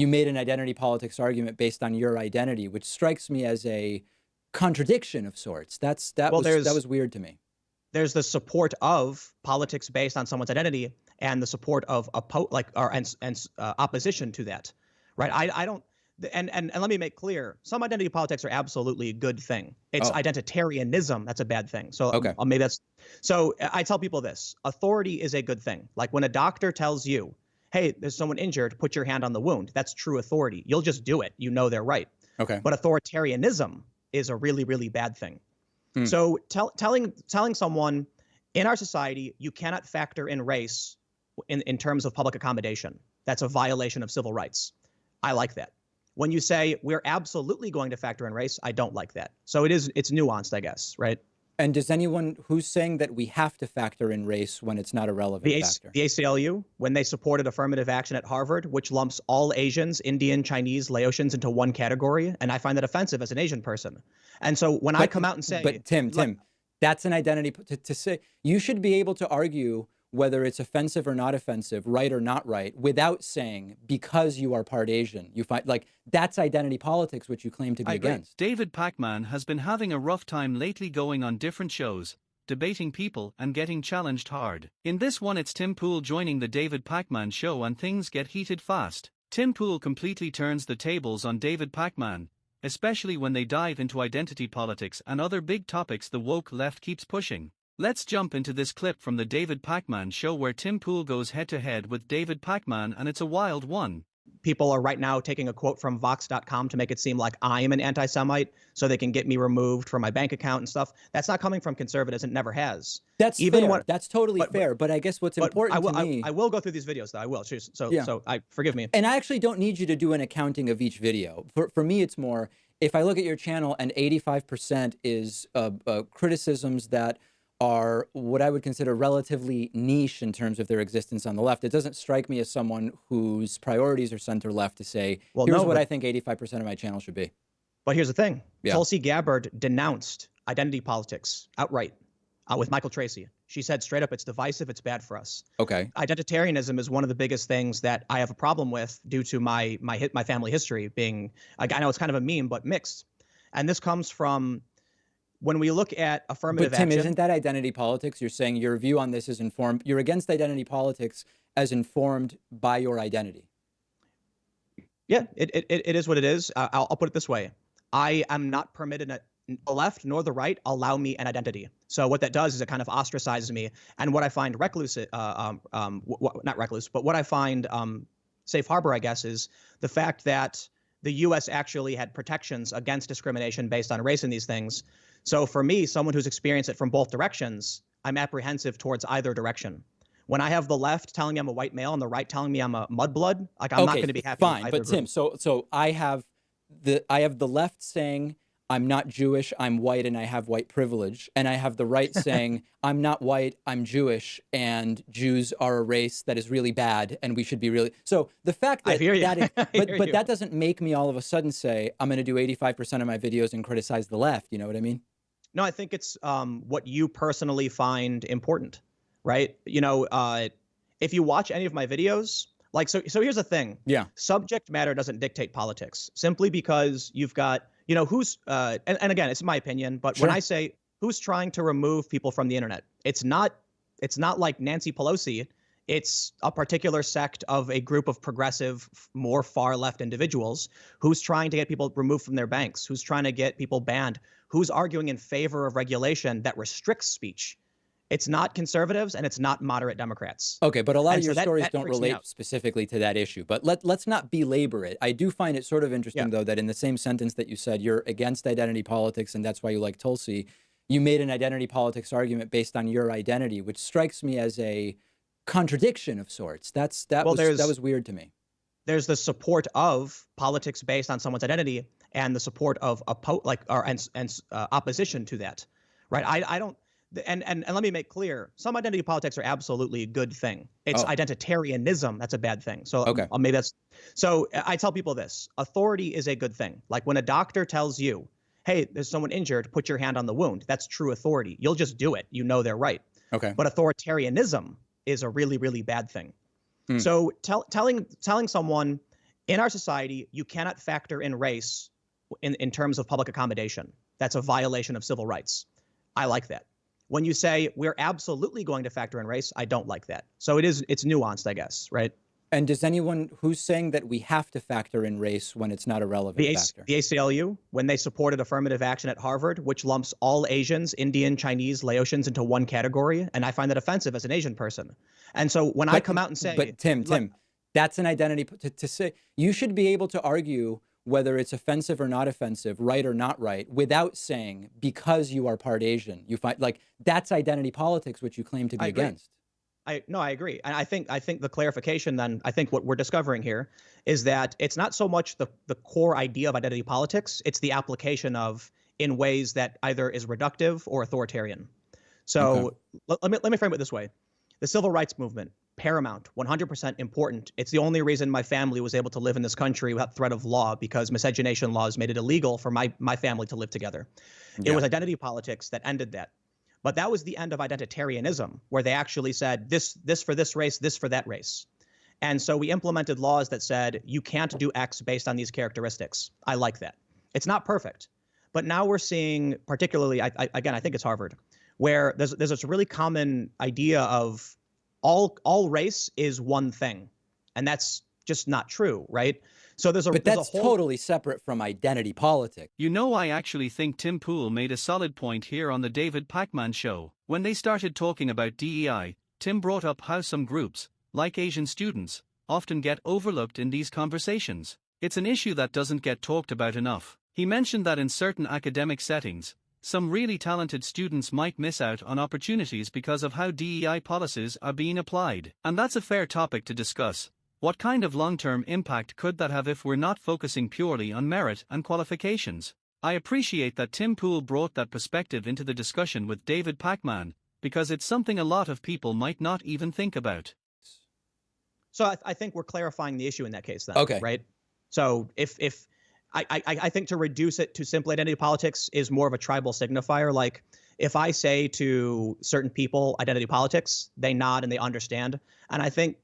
you made an identity politics argument based on your identity, which strikes me as a contradiction of sorts. That was weird to me. There's the support of politics based on someone's identity and the support of opposition to that, right? I don't. And let me make clear, some identity politics are absolutely a good thing. It's identitarianism that's a bad thing. So maybe that's. So I tell people this: authority is a good thing. Like when a doctor tells you, "Hey, there's someone injured. Put your hand on the wound." That's true authority. You'll just do it. You know they're right. Okay. But authoritarianism is a really, really bad thing. So telling someone in our society you cannot factor in race in terms of public accommodation, that's a violation of civil rights. I like that. When you say we're absolutely going to factor in race, I don't like that. So it's nuanced, I guess, right? And does anyone who's saying that we have to factor in race when it's not a relevant factor? The ACLU, when they supported affirmative action at Harvard, which lumps all Asians, Indian, Chinese, Laotians into one category, and I find that offensive as an Asian person. And so when I come out and say— But Tim, that's an identity to say. You should be able to argue whether it's offensive or not offensive, right or not right, without saying because you are part Asian. You find that's identity politics, which you claim to be against. David Pakman has been having a rough time lately going on different shows, debating people and getting challenged hard. In this one it's Tim Pool joining the David Pakman show and things get heated fast. Tim Pool completely turns the tables on David Pakman, especially when they dive into identity politics and other big topics the woke left keeps pushing. Let's jump into this clip from the David Pakman show where Tim Pool goes head-to-head with David Pakman, and it's a wild one. People are right now taking a quote from Vox.com to make it seem like I am an anti-Semite so they can get me removed from my bank account and stuff. That's not coming from conservatives. It never has. That's fair. That's totally fair. But I guess what's important to me— I will go through these videos, though. I will. So forgive me. And I actually don't need you to do an accounting of each video. For me, it's more, if I look at your channel and 85% is criticisms that are what I would consider relatively niche in terms of their existence on the left, it doesn't strike me as someone whose priorities are center left to say, here's what I think 85% of my channel should be. But here's the thing. Tulsi Gabbard denounced identity politics outright with Michael Tracy. She said straight up, it's divisive, it's bad for us. Okay. Identitarianism is one of the biggest things that I have a problem with due to my family history being, I know it's kind of a meme, but mixed. And this comes from— when we look at affirmative action— But Tim, isn't that identity politics? You're saying your view on this is informed— you're against identity politics as informed by your identity. Yeah, it is what it is. I'll put it this way. I am not permitted the left nor the right allow me an identity. So what that does is it kind of ostracizes me. And what I find recluse— not recluse, but what I find safe harbor, I guess, is the fact that the U.S. actually had protections against discrimination based on race in these things. So for me, someone who's experienced it from both directions, I'm apprehensive towards either direction. When I have the left telling me I'm a white male and the right telling me I'm a mudblood, I'm not going to be happy. Fine, with but Tim, so I have the left saying I'm not Jewish, I'm white, and I have white privilege, and I have the right saying I'm not white, I'm Jewish, and Jews are a race that is really bad, and we should be really— so the fact that— but that doesn't make me all of a sudden say I'm going to do 85% of my videos and criticize the left. You know what I mean? No, I think it's what you personally find important, right? If you watch any of my videos, so here's the thing. Yeah. Subject matter doesn't dictate politics, simply because you've got, who's, and again, it's my opinion, but when I say who's trying to remove people from the internet, it's not like Nancy Pelosi. It's a particular sect of a group of progressive, more far left individuals who's trying to get people removed from their banks, who's trying to get people banned, who's arguing in favor of regulation that restricts speech. It's not conservatives and it's not moderate Democrats. Okay, but a lot of your stories don't relate specifically to that issue. But let's not belabor it. I do find it sort of interesting, though, that in the same sentence that you said you're against identity politics and that's why you like Tulsi, you made an identity politics argument based on your identity, which strikes me as a contradiction of sorts. That was weird to me. There's the support of politics based on someone's identity and the support of opposition to that, right? I don't. And let me make clear, some identity politics are absolutely a good thing. It's identitarianism that's a bad thing. So maybe that's— so I tell people this: authority is a good thing. Like when a doctor tells you, "Hey, there's someone injured. Put your hand on the wound." That's true authority. You'll just do it. You know they're right. Okay. But authoritarianism is a really, really bad thing. So telling someone In our society, you cannot factor in race in terms of public accommodation. That's a violation of civil rights. I like that. When you say we're absolutely going to factor in race, I don't like that. So it's nuanced, I guess, right? And does anyone who's saying that we have to factor in race when it's not a relevant factor? The ACLU, when they supported affirmative action at Harvard, which lumps all Asians, Indian, Chinese, Laotians into one category, and I find that offensive as an Asian person. And so when I come out and say, but Tim, that's an identity to say you should be able to argue whether it's offensive or not offensive, right or not right, without saying because you are part Asian, you find like that's identity politics, which you claim to be against. I agree. And I think the clarification then, I think what we're discovering here is that it's not so much the core idea of identity politics, it's the application of in ways that either is reductive or authoritarian. So let me frame it this way. The civil rights movement, paramount, 100% important. It's the only reason my family was able to live in this country without threat of law, because miscegenation laws made it illegal for my family to live together. It was identity politics that ended that. But that was the end of identitarianism, where they actually said this for this race, this for that race. And so we implemented laws that said you can't do X based on these characteristics. I like that. It's not perfect. But now we're seeing, particularly, I think it's Harvard, where there's this really common idea of all race is one thing. And that's just not true, right? So but that's totally separate from identity politics. You know, I actually think Tim Pool made a solid point here on the David Pakman show. When they started talking about DEI, Tim brought up how some groups, like Asian students, often get overlooked in these conversations. It's an issue that doesn't get talked about enough. He mentioned that in certain academic settings, some really talented students might miss out on opportunities because of how DEI policies are being applied. And that's a fair topic to discuss. What kind of long-term impact could that have if we're not focusing purely on merit and qualifications? I appreciate that Tim Pool brought that perspective into the discussion with David Pakman, because it's something a lot of people might not even think about. So I think we're clarifying the issue in that case then, right? So if I think to reduce it to simple identity politics is more of a tribal signifier. Like if I say to certain people identity politics, they nod and they understand. And I think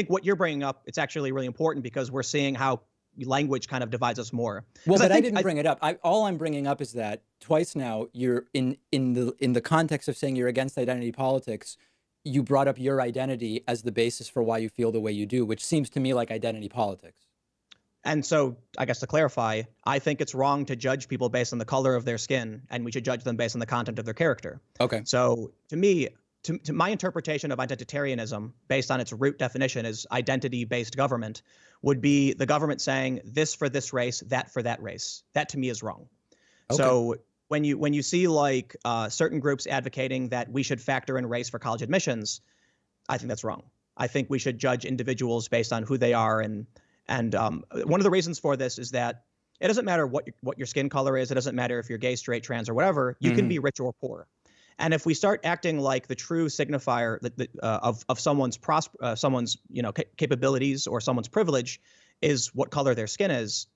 what you're bringing up, it's actually really important because we're seeing how language kind of divides us more. Well, but I didn't bring it up. All I'm bringing up is that twice now you're in the context of saying you're against identity politics, you brought up your identity as the basis for why you feel the way you do, which seems to me like identity politics. And so I guess to clarify, I think it's wrong to judge people based on the color of their skin, and we should judge them based on the content of their character. Okay. So to me, to my interpretation of identitarianism, based on its root definition as identity-based government, would be the government saying this for this race, that for that race. That to me is wrong. Okay. So when you see like certain groups advocating that we should factor in race for college admissions, I think that's wrong. I think we should judge individuals based on who they are, and one of the reasons for this is that it doesn't matter what your skin color is. It doesn't matter if you're gay, straight, trans, or whatever. You can be rich or poor. And if we start acting like the true signifier of someone's capabilities or someone's privilege is what color their skin is,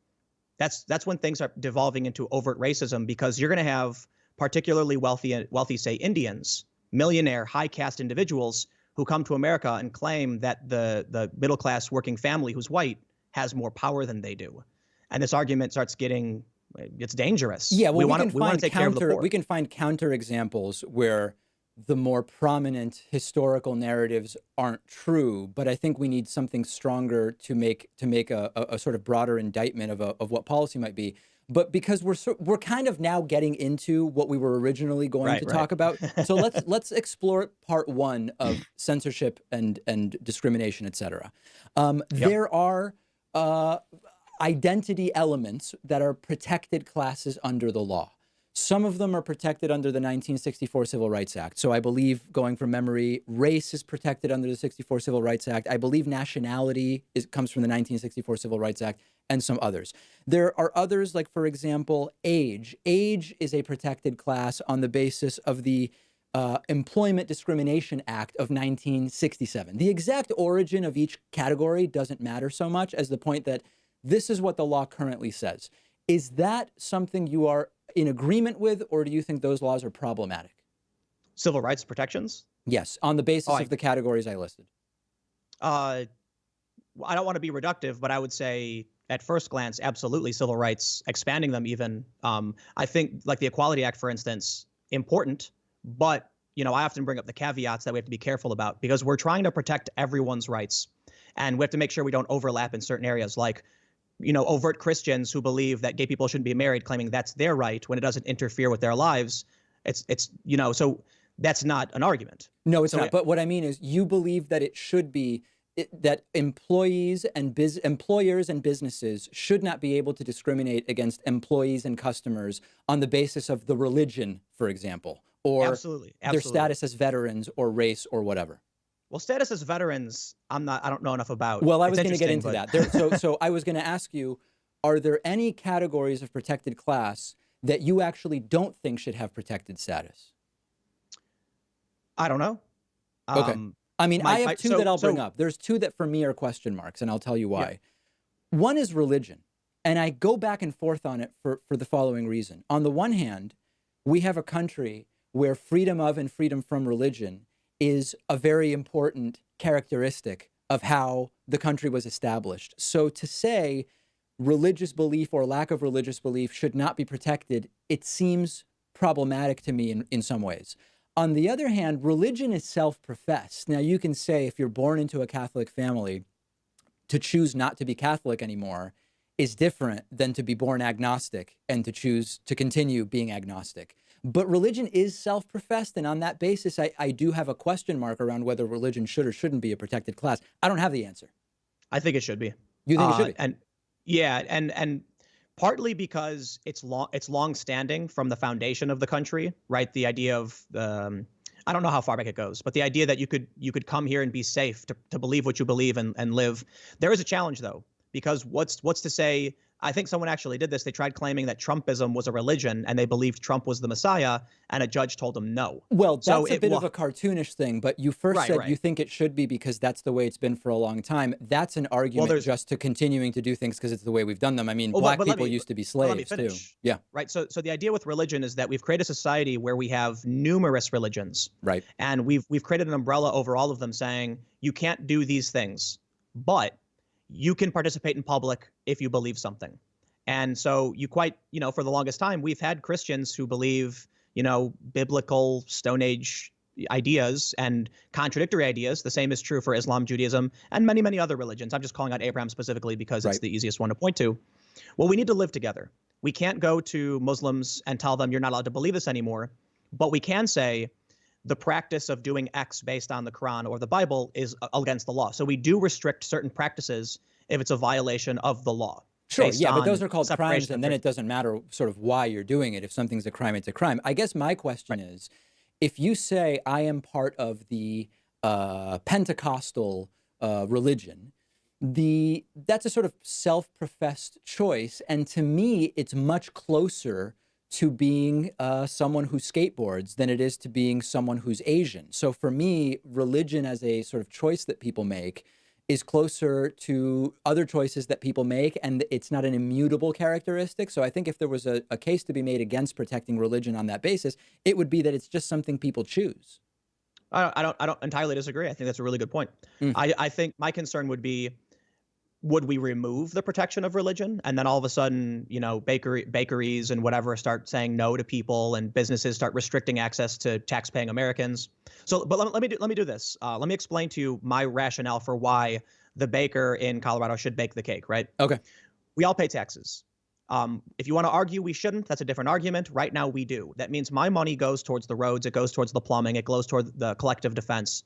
that's when things are devolving into overt racism, because you're going to have particularly wealthy, say, Indians, millionaire, high caste individuals who come to America and claim that the middle class working family who's white has more power than they do. And this argument starts getting, it's dangerous. Yeah, well, we want to take care of the poor. We can find counter examples where the more prominent historical narratives aren't true, but I think we need something stronger to make a sort of broader indictment of what policy might be. But because we're kind of now getting into what we were originally going to talk about, so let's explore part one of censorship and discrimination, etc. There are identity elements that are protected classes under the law. Some of them are protected under the 1964 Civil Rights Act. So I believe, going from memory, race is protected under the 64 Civil Rights Act. I believe nationality comes from the 1964 Civil Rights Act, and some others. There are others, like, for example, age. Age is a protected class on the basis of the Employment Discrimination Act of 1967. The exact origin of each category doesn't matter so much as the point that this is what the law currently says. Is that something you are in agreement with, or do you think those laws are problematic? Civil rights protections? Yes, on the basis of the categories I listed. I don't want to be reductive, but I would say at first glance, absolutely civil rights, expanding them even. I think like the Equality Act, for instance, important, but I often bring up the caveats that we have to be careful about because we're trying to protect everyone's rights, and we have to make sure we don't overlap in certain areas, like overt Christians who believe that gay people shouldn't be married, claiming that's their right when it doesn't interfere with their lives. It's so that's not an argument. No, it's not. But what I mean is, you believe that it should be that employers and businesses should not be able to discriminate against employees and customers on the basis of the religion, for example, or absolutely. their status as veterans or race or whatever. Well, status as veterans, I don't know enough about. Well, I was going to get into that. So I was going to ask you, are there any categories of protected class that you actually don't think should have protected status? I don't know. Okay. I mean, I have two that I'll bring up. There's two that for me are question marks, and I'll tell you why. Yeah. One is religion, and I go back and forth on it for the following reason. On the one hand, we have a country where freedom of and freedom from religion is a very important characteristic of how the country was established. So to say religious belief or lack of religious belief should not be protected, it seems problematic to me in some ways. On the other hand, religion is self-professed. Now, you can say if you're born into a Catholic family, to choose not to be Catholic anymore is different than to be born agnostic and to choose to continue being agnostic. But religion is self-professed, and on that basis, I do have a question mark around whether religion should or shouldn't be a protected class. I don't have the answer. I think it should be. You think it should be? And partly because it's long-standing from the foundation of the country, right? The idea of I don't know how far back it goes, but the idea that you could come here and be safe to believe what you believe and live. There is a challenge though, because what's to say? I think someone actually did this. They tried claiming that Trumpism was a religion and they believed Trump was the Messiah, and a judge told them no. Well, that's a bit of a cartoonish thing, but you first said you think it should be because that's the way it's been for a long time. That's an argument just to continuing to do things because it's the way we've done them. I mean, black people used to be slaves too. Yeah. Right. So the idea with religion is that we've created a society where we have numerous religions. Right. And we've created an umbrella over all of them saying you can't do these things, but you can participate in public if you believe something. And so for the longest time, we've had Christians who believe, biblical Stone Age ideas and contradictory ideas. The same is true for Islam, Judaism, and many, many other religions. I'm just calling out Abraham specifically because it's the easiest one to point to. Well, we need to live together. We can't go to Muslims and tell them you're not allowed to believe this anymore, but we can say the practice of doing X based on the Quran or the Bible is against the law. So we do restrict certain practices if it's a violation of the law. Sure, yeah, but those are called crimes, and then it doesn't matter sort of why you're doing it. If something's a crime, it's a crime. I guess my question is, if you say I am part of the Pentecostal religion, that's a sort of self-professed choice, and to me, it's much closer to being someone who skateboards than it is to being someone who's Asian. So for me, religion as a sort of choice that people make is closer to other choices that people make, and it's not an immutable characteristic. So I think if there was a case to be made against protecting religion on that basis, it would be that it's just something people choose. I don't entirely disagree. I think that's a really good point. I think my concern would be, would we remove the protection of religion and then all of a sudden, bakeries and whatever start saying no to people and businesses start restricting access to tax-paying Americans? So, but let me do this. Let me explain to you my rationale for why the baker in Colorado should bake the cake, right? Okay. We all pay taxes. If you want to argue we shouldn't, that's a different argument. Right now we do. That means my money goes towards the roads, it goes towards the plumbing, it goes toward the collective defense.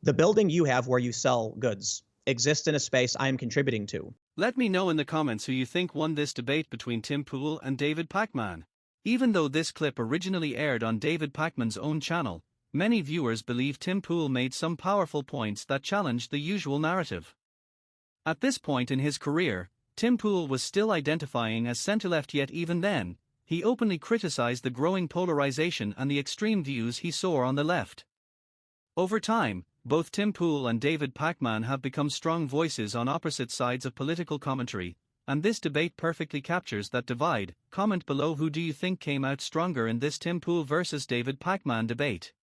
The building you have where you sell goods exists in a space I am contributing to. Let me know in the comments who you think won this debate between Tim Pool and David Pakman. Even though this clip originally aired on David Pakman's own channel, many viewers believe Tim Pool made some powerful points that challenged the usual narrative. At this point in his career, Tim Pool was still identifying as centre-left, yet even then, he openly criticized the growing polarization and the extreme views he saw on the left. Over time, both Tim Pool and David Pakman have become strong voices on opposite sides of political commentary, and this debate perfectly captures that divide. Comment below, who do you think came out stronger in this Tim Pool versus David Pakman debate?